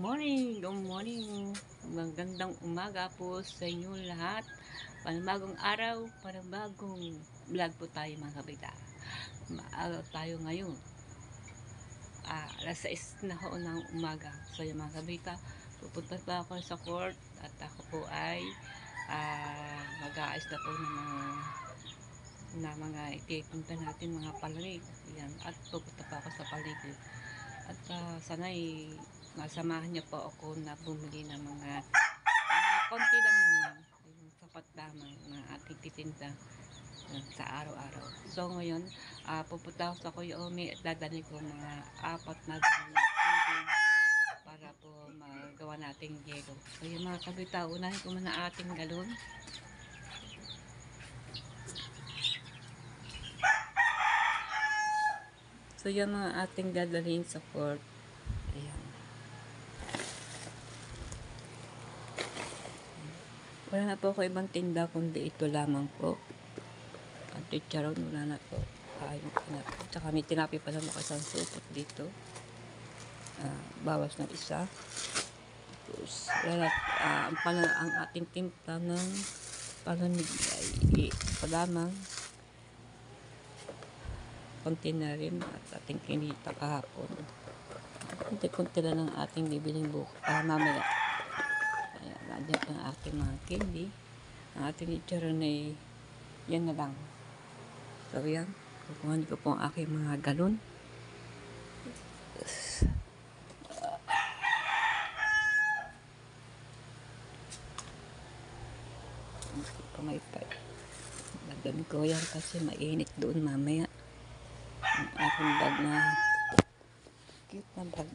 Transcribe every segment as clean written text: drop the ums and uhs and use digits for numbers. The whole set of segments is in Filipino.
Good morning. Magandang umaga po sa inyo lahat. Panibagong araw, panibagong vlog po tayo mga kabita. Maaga tayo ngayon. Alas 6 na ho ng umaga. So yung mga kabita, pupunta pa ako sa court at ako po ay mag-aayos na po ng mga ipipunta natin mga paligid. Yan. At pupunta pa ako sa paligid. At sana'y masamahan niyo po ako na bumili ng mga konti lang naman, yung sapat lamang na ating titinda sa araw-araw. So ngayon, pupunta ako sa Kuya Omi at dadalhin ko mga 4 na galon ng tubig para po magawa nating yelo. So yung mga kabita, unahin ko muna ating galon. So yung mga ating dadalhin sa court. Ayan. Wala na po ako ibang tinda kundi ito lamang po. Ang chicharon, wala na po. Yung tinapi. Tsaka may tinapi pa lang ako isang supot dito. Bawas ng isa. Tapos, wala, ang ating timpla ng palamig ay ito lamang. Konti na rin at ating kinita kahapon. Kunti-kunti lang ang ating bibiling mamaya. Ayan, nandiyan ang ating mga candy. Ang ating chicharon ay yan na lang. So yan, kukuhanin ko po ang aking mga galon. Pamaypay. Lagyan ko yan kasi mainit doon mamaya. Ang aking bag na cute na bag.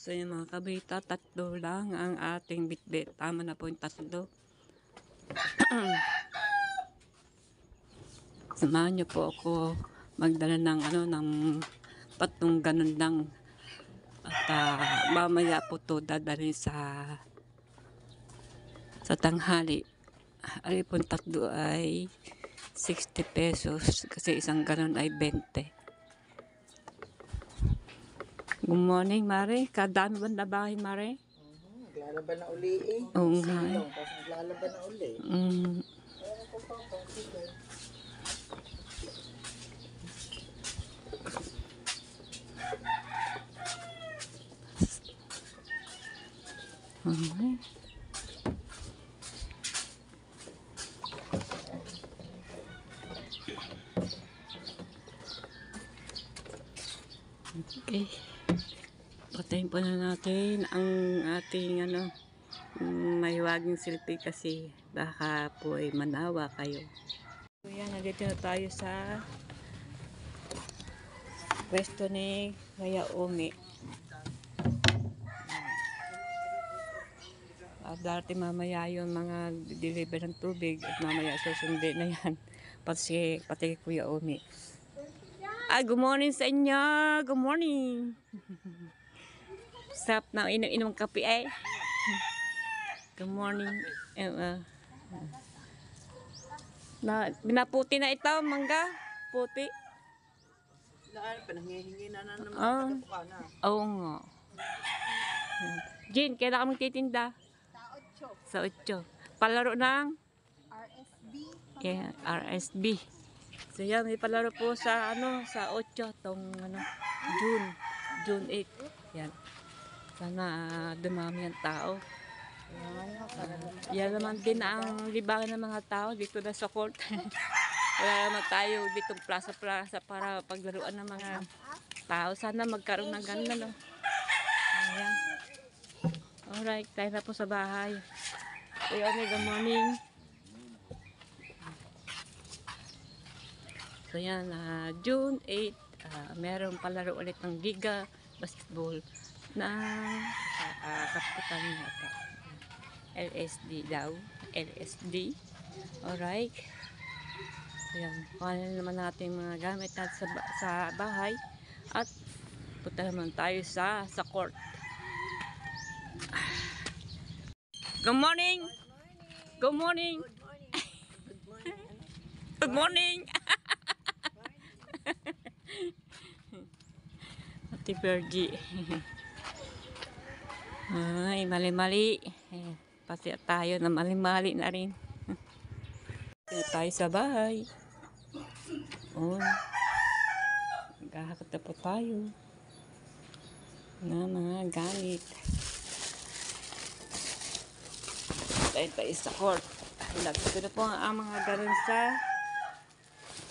So yung mga kabita, 3 lang ang ating bitbit. Tama na po yung 3. Samahan niyo po ako magdala ng 3 ganun lang. At mamaya po to dadalhin sa tanghali. Ay po 3 ay 60 pesos kasi isang ganun ay 20. Good morning, Mare. Kadami ba na bahay, Mare? Naglalaban na uli eh. Oo nga. Silong, tapos naglalaban na uli. Okay. Patayin po na natin ang ating mahiwaging selfie kasi baka po ay manawa kayo. So yan, nandito na tayo sa pwesto ni Kuya Omi. At darating mamaya yung mga deliver ng tubig at mamaya susundin na yan. Pati Kuya Omi. Good morning sa inyo. Good morning. Sarap na inom kape eh. Good morning. Binaputi na ito, mangga. Puti. Pananghihingi na naman tagapukana. Oo nga. Jean, kailan ka magtitinda? Sa 8. Palaro ng? RSB. Yeah, RSB. So yan, may palaro po sa sa 8 tong June 8. Yan. Sana dumami ang tao. Yan naman din ang libangan ng mga tao dito na sa court. Wala naman tayo dito plaza para paglaruan ng mga tao. Sana magkaroon ng ganun, no? Ayan. Alright, tayo na po sa bahay. Kuya Omi, good morning. So yan, June 8, meron palaro ulit ng Giga Basketball na kapitan yata. LSD daw. LSD. Alright. So yan, kuhanin naman natin mga gamit natin sa bahay. At punta naman tayo sa court. Good morning! Good morning! Good morning! Ate Bergie. Ay, mali-mali. Pati tayo na mali-mali na rin. Kaya tayo sa bahay. Oh. Maghahakot na po tayo na mga gamit. Tayo sa court. Ito na po ang mga ganon sa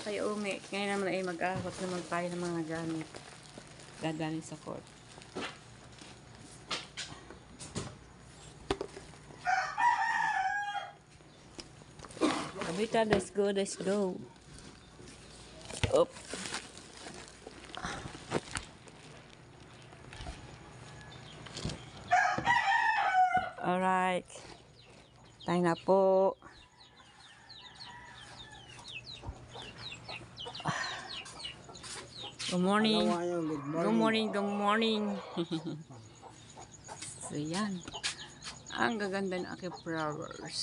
kay Umi. Ngayon naman ay mag-ahakot naman tayo ng mga gamit. Dadalhin sa court. Kabita, let's go, let's go. Up. Alright. Tayo na po. Good morning. Good morning, good morning. So yan. Ang gaganda ng aking flowers.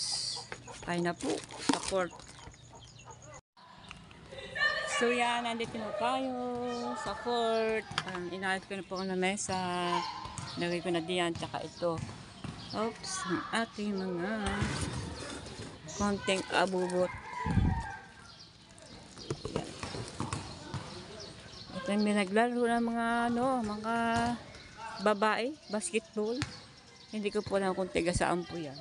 Tayo na po sa court. So yan, nandito na tayo sa court. Inaayos ko na po ang mesa. Lagay ko na diyan, tsaka ito. Oops, ang ating mga konting abubot. Yan. Ito yung naglaro ng mga babae, basketball. Hindi ko po alam kung tiga saan po yan.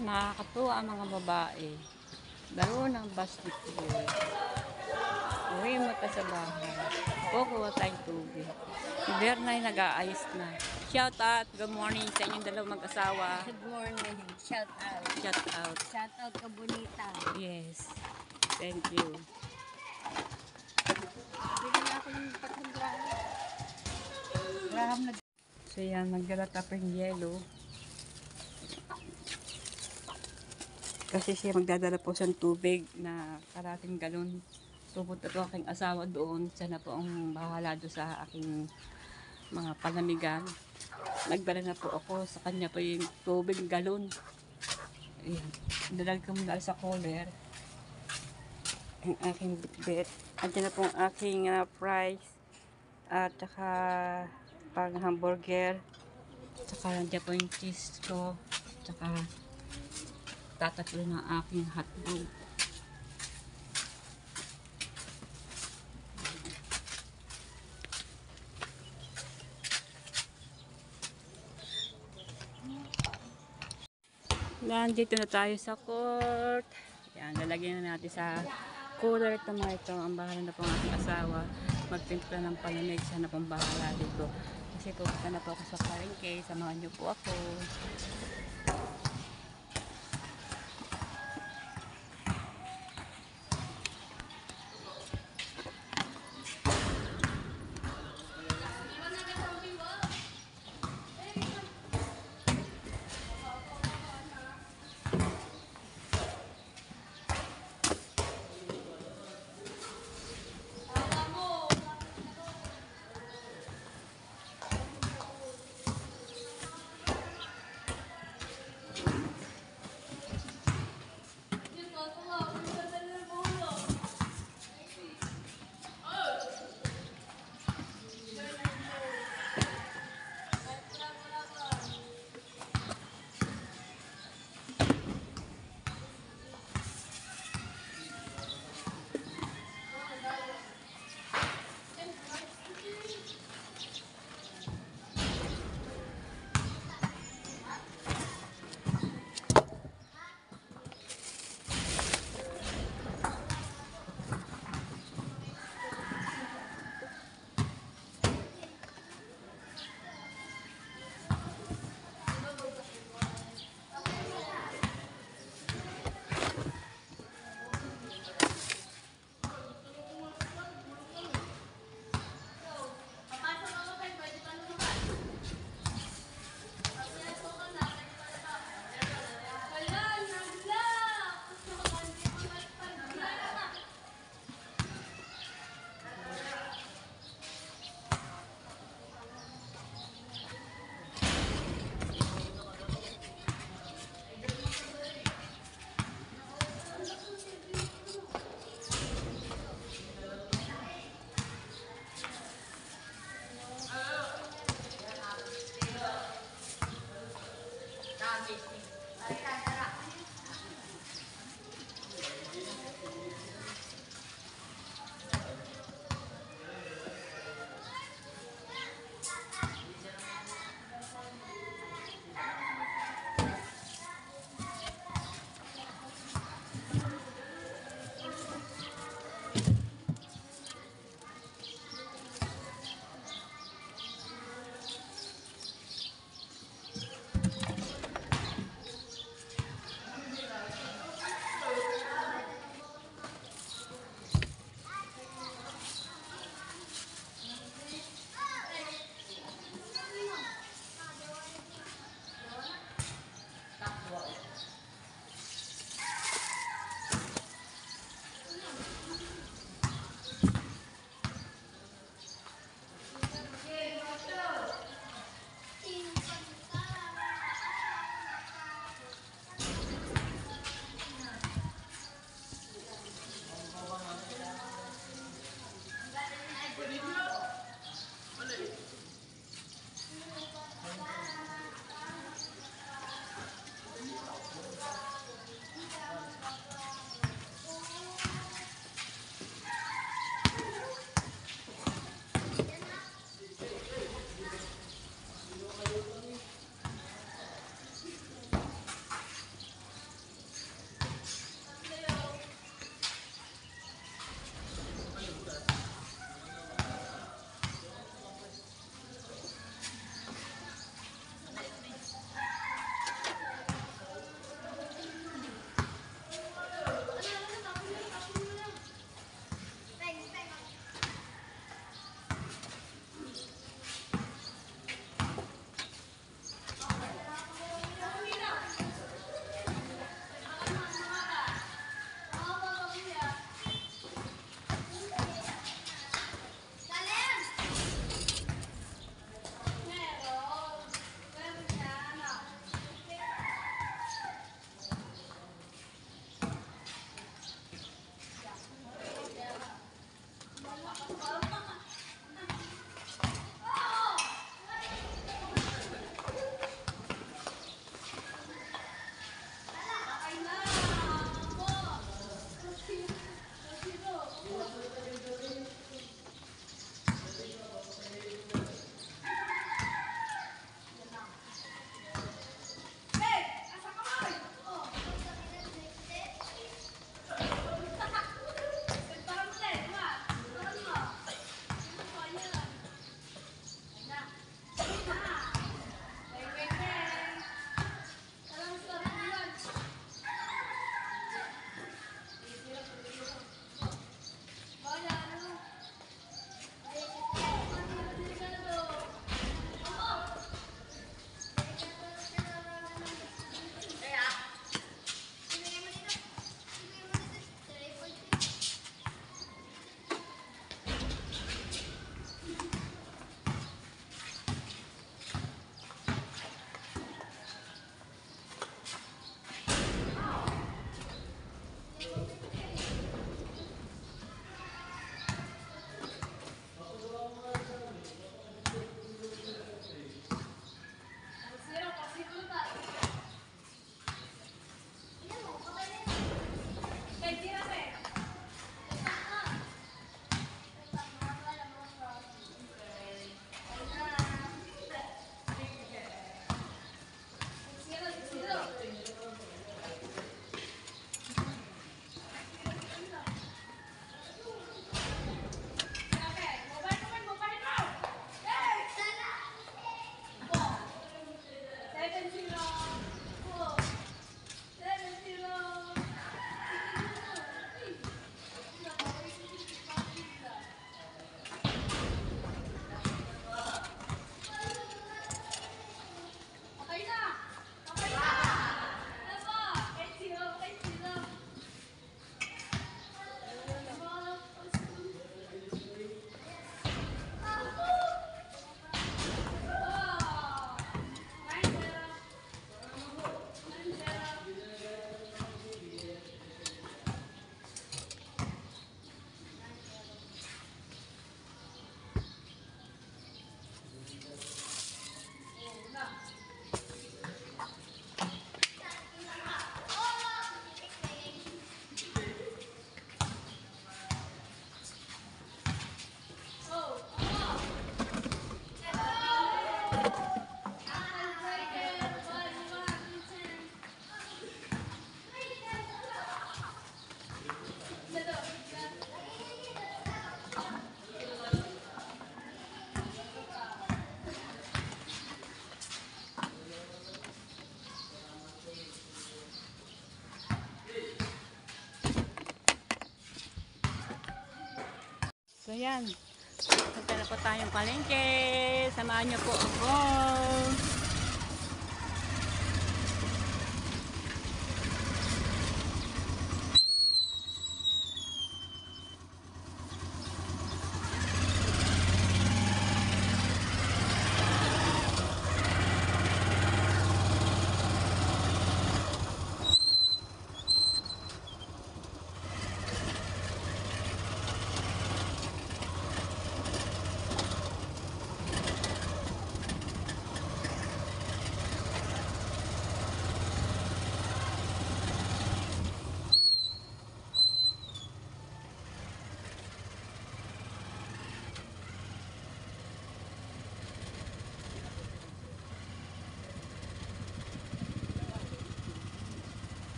Nakakatuwa ang mga babae. Laro ng basketball. Uwi mo ta sa bahay. Kukuha tayong tubig. Si Bernay nag-aayos na. Shout out. Good morning sa inyong dalawang mag-asawa. Good morning. Shout out. Shout out. Shout out ka bonita. Yes. Thank you. Bigyan na ako ng 400 graham na. So yan, nagdala tayo ng yelo. Kasi siya magdadala po siyang tubig na karating galon. Pupunta po aking asawa doon. Siya na po ang bahala doon sa aking mga palamigan. Nagdala na po ako sa kanya po yung tubig galon. Ayan. Dalag ko muna sa cooler. Ang aking bitbit. Andiyan na po ang aking fries. At saka pang hamburger. Saka nandiyan po yung cheese ko. Saka tatatlo ng aking hotdog. Nandito na tayo sa court. Yan, lalagyan na natin sa cooler tomato. Ang bahala na po ang aking asawa. Magtimpla ng palamig. Siya na pong bahala dito. Kasi pupunta na po ako sa palengke. Samahan niyo po ako. Ayan. Punta na po tayong palengke. Samahan niyo po ako.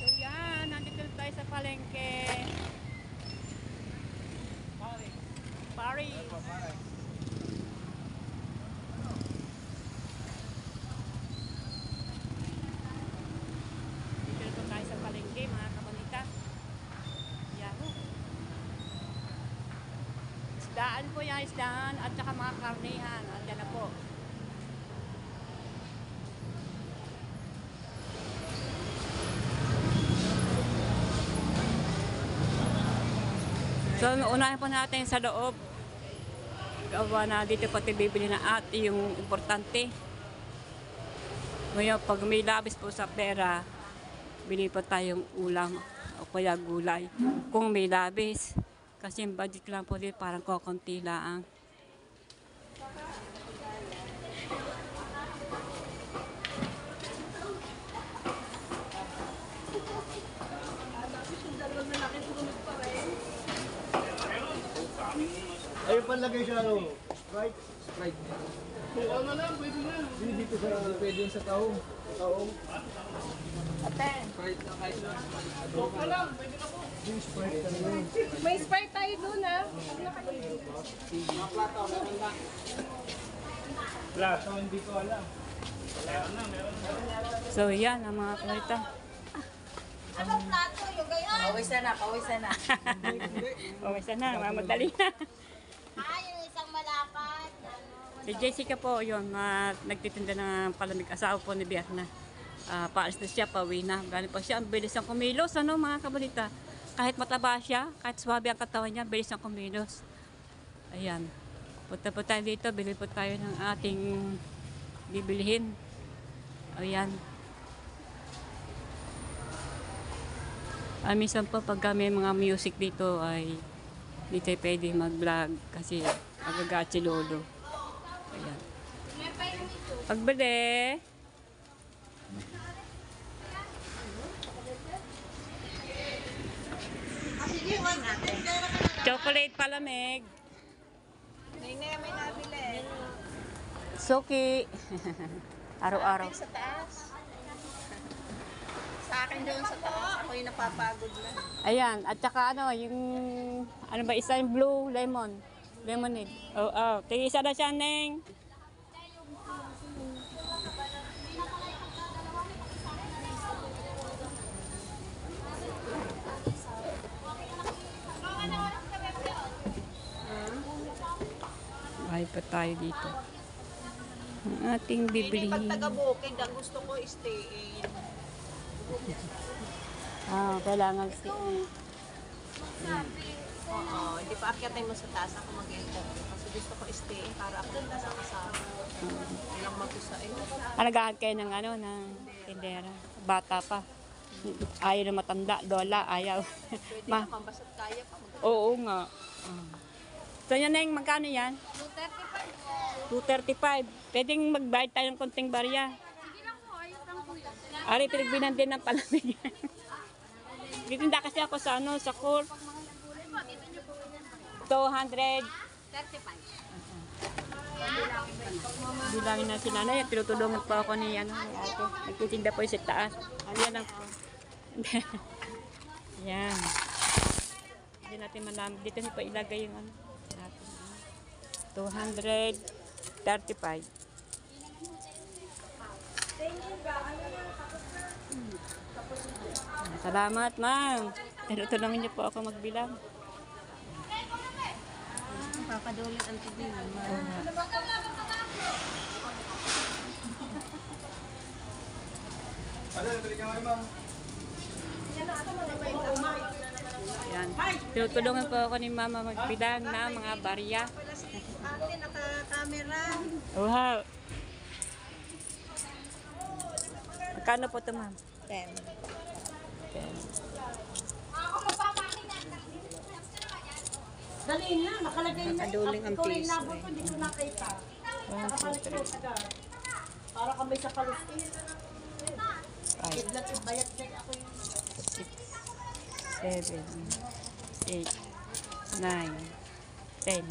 So yan, nandito na tayo sa palengke. Paris. Dito na po tayo sa palengke, mga kamanita. Yahoo! Isdaan po yan, isdaan at saka mga karnihan. Andyan na po. So, unahin po natin sa loob. Gawa na dito pati bibili na at yung importante. Ngayon, pag may labis po sa pera, bili po tayong ulam o kaya gulay. Kung may labis. Kasi yung budget lang po dito parang kokonti lang. Ayun palagay siya, ano? Sprite? Sprite. Tuwa na lang, pwede na. Hindi dito sa... Pwede yun sa taong. Taong. Ate, Sprite na kahit na. Tuwa lang, pwede na po. Yung Sprite ka na yun. may Sprite tayo doon ah. Mga plato, meron ba? Plato, hindi ko alam. Meron na, meron na. So, yan ang mga kalita. Anong plato yung gayon? Pawisan na, pawisan na. O, isa na, mamadali na. Ah, yung isang malapad. Si Jessica po, yun, nagtitinda ng palamig. Asawa po ni Biarna. Paalis na siya, pauwi na. Galing pa siya, ang bilis ng kumilos, ano mga kabalita. Kahit mataba siya, kahit swabe ang katawan niya, bilis ng kumilos. Ayan. Punta po tayo dito, bili po tayo ng ating bibilihin. Ayan. Minsan po pag may mga music dito ay hindi tayo pwede mag-vlog kasi agagat si Lolo. Ayan. Pagbili. Chocolate palamig. May nabili. Suki. Araw-araw. Sa taas. Sa akin doon sa taas, ako yung napapagod na. Ayan, at saka ano, yung ano ba isa yung blue lemon. Lemonade. Oh, oh. Tigisa na siya, Neng. Bahay pa tayo dito. Ang ating Pag bibilihin. taga-bukid, ang gusto ko stay in. Kailangan si... Oo, hindi pa akyatin mo sa taas ako mag-interview. Kasi gusto ko stay in para ako nila sa kasama. Walang mag-usain. Nagahan kayo ng ano, ng tindera. Bata pa. Ayaw na matanda. Lola, ayaw. Pwede na kang basta't kaya pa. Oo nga. So yan, Neng, magkano yan? 235. Pwedeng magbayad tayo ng konting barya. Ari, pinagbinan din ng palamig. Titinda kasi ako sa ano, sa court. 200. 35. Bilangin na si nanay. Tinutulungan pa ako ni ano, ni ate. Nagtitinda po yung sa taas. Ano yan lang po. Yan. Hindi natin malaman. Dito niyo pa ilagay yung ano. Natin. 235. Salamat, ma'am. Pero tulungan niyo po ako magbilang. Papadulit ang tubig. Yan. Tinutulungan po ako ni Mama magbilang na mga barya. Ate, naka-camera. Wow. Magkano po ito, Ma'am? 10. Dali na, nakalagay na. Nakaduling ang piso. Inabot ko, hindi ko nakita. Para kami sa paluskin. Kidlat yung bayat check ako yung 7, 8, 9, 10.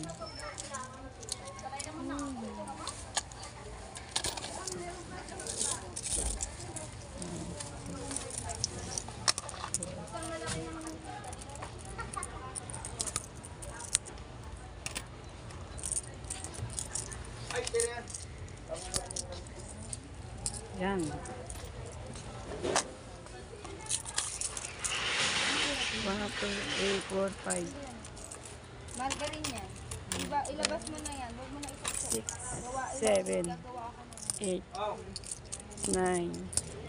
Yan. 1, 2, 3, 4, 5, margarine yan. Diba, ilabas mo na yan. Huwag mo na ipagsa. 6, 7, 8, 9,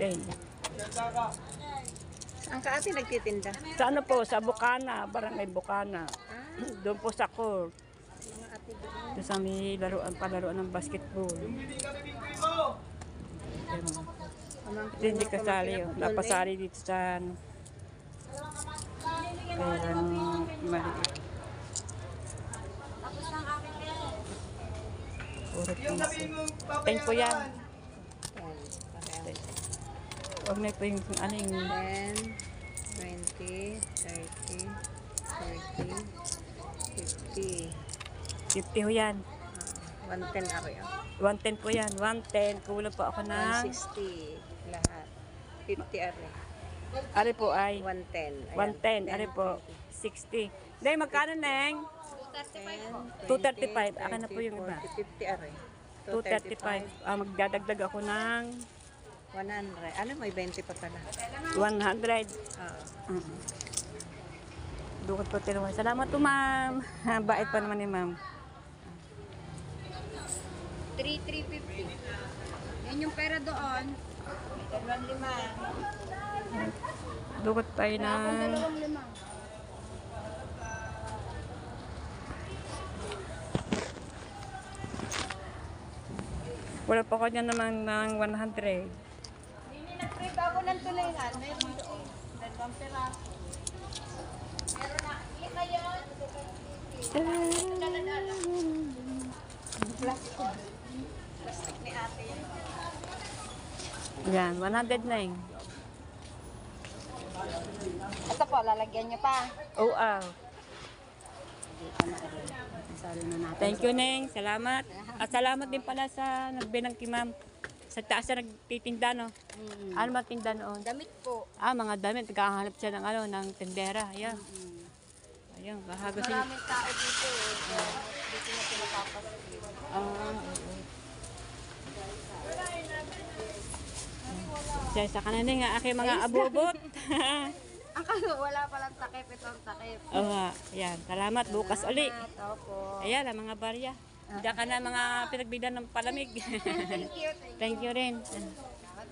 10. Saan ka ate nagtitinda? Sa ano po? Sa Bukana, Barangay Bukana. Doon po sa court. Doon sa may laruan, palaruan ng basketball. Ito hindi kasali. Oh. Napasali dito sa ano. Pero maliit. Puro piso. Thank po yan. 10. Huwag na po yung ano yung 10, 20, 30, 40, 50. 50 ho yan. 110 ako yun. 110 po yan. 110. Kulang po ako ng 160 lahat. 50 are. ari po ay 110. 110. Ari po 60. Dahil magkano neng? 235. Akin na po yung iba. 50 are. 235. Magdadagdag ako ng 100. Ano, may 20 pa pala. 100. Oo. Dukot po tinawag. Salamat po, ma'am. Bait pa naman ni ma'am. 3,350. Yan yung pera doon. Dukot tayo na. Dalawang limang. Wala pa ko niya naman ng 100. Nag-trade ako ng tulingan. Meron doon. Dalawang peraso. Meron na. Ika yun. Dala-dala. Plastic ni ate. Yan, 100 na yun. Ito po, lalagyan niyo pa. Oh, Thank you, Neng. Salamat. At salamat din pala sa nagbilang kay ma'am. Sa taas na nagtitinda, no? Ano ba tinda noon? Damit po. Mga damit. Nagkahanap siya ng, ng tendera. Ayan. Ayan, bahago siya. Maraming tao dito. Dito na pinapapasin. Siya sa kanan nga aking mga abubot. Akala wala palang takip. Itong takip. Ayan. Salamat. Bukas uli. Opo. Ayan, ang mga barya. Diyan ka na mga pinagbigyan ng palamig. Thank you. Thank you rin.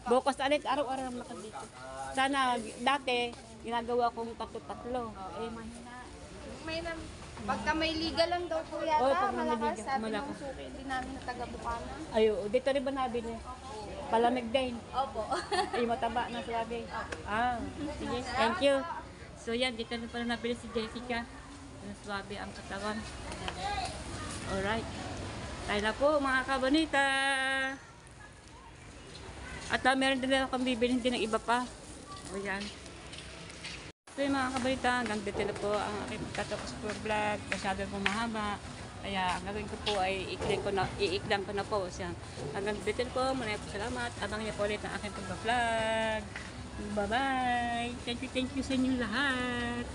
Bukas ulit, araw-araw naman dito. Sana, dati, ginagawa kong tatlo-tatlo. Mahina. Pagka may liga lang daw po yata, Oo, pag may malakas. liga, Sabi malakas. ng suki, hindi namin na taga-Bukana. Ayo, dito rin ba nabili? Palamig din. Opo. Ay, mataba na sabi. Sige. Thank you. So yan, dito rin pala nabili si Jessica. Swabe ang katawan. Alright. Tayo na po mga kabanita. At meron din akong bibilhin din ng iba pa. O yan. So yung mga kabalita, hanggang dito na po ang aking pagkatapos po vlog. Masyado po mahaba. Kaya ang gagawin ko po ay iiklang ko na po siya. Hanggang dito na po, muna po salamat. Abang niyo po ulit ang aking pag-vlog. Bye-bye! Thank you sa inyo lahat!